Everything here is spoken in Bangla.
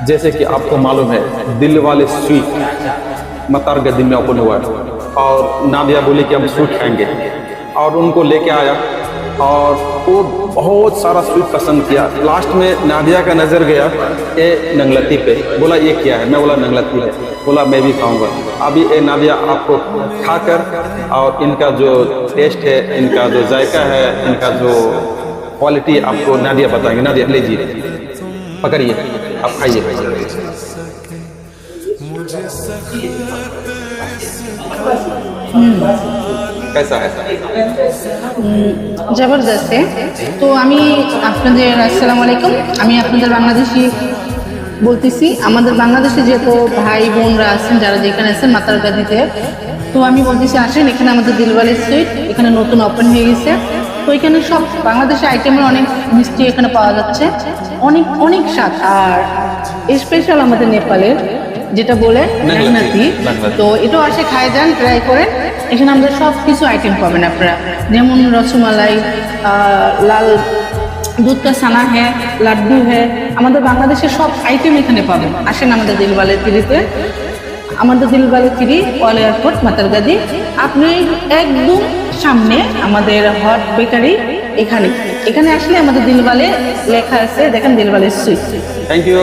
जैसे कि आपको मालूम है दिल वाले स्वीट मतार गद्दी में ओपन हुआ है और नादिया बोली कि हम स्वीट खाएंगे और उनको लेके आया और वो बहुत सारा स्वीट पसंद किया। लास्ट में नादिया का नज़र गया ये नंगलती पे, बोला ये क्या है? मैं बोला नंगलती है। बोला मैं भी खाऊंगा। अभी ये नादिया आपको खाकर और इनका जो टेस्ट है, इनका जो जायका है, इनका जो क्वालिटी आपको नादिया बताएंगे। नादिया लीजिए, पकड़िए, आप खाइए। कैसा है? जबरदस्त है। तो আমি আপনাদের আসসালামু আলাইকুম, আমি আপনাদের বাংলাদেশি বলতেছি। আমাদের বাংলাদেশে যেহেতু ভাই বোনরা আছেন যারা যেখানে আছেন মাতারগাদিতে, তো আমি বলতেছি আসেন এখানে আমাদের দিলওয়ালে সুইট এখানে নতুন ওপেন হয়ে গেছে। তো এখানে সব বাংলাদেশের আইটেমের অনেক মিষ্টি এখানে পাওয়া যাচ্ছে, অনেক অনেক স্বাদ। আর স্পেশাল আমাদের নেপালের যেটা বলে নাগনাতি, তো এটাও আসে খায় যান, ট্রাই করেন। এখানে আমাদের সব কিছু আইটেম পাবেন আপনারা, যেমন রসমালাই, লাল দুধ কা সানা হ্যাঁ, লাড্ডু হ্যাঁ, আমাদের বাংলাদেশের সব আইটেম এখানে পাবেন। আসেন আমাদের দিলওয়ালে তিরিতে, আমাদের দিলওয়ালে তিরি ওয়াল এয়ারপোর্ট মাতারগাদি, আপনি একদম সামনে আমাদের হট বেকারি। এখানে আসলে আমাদের দিলওয়ালে লেখা আছে, দেখেন দিলওয়ালে সুইট। Thank you.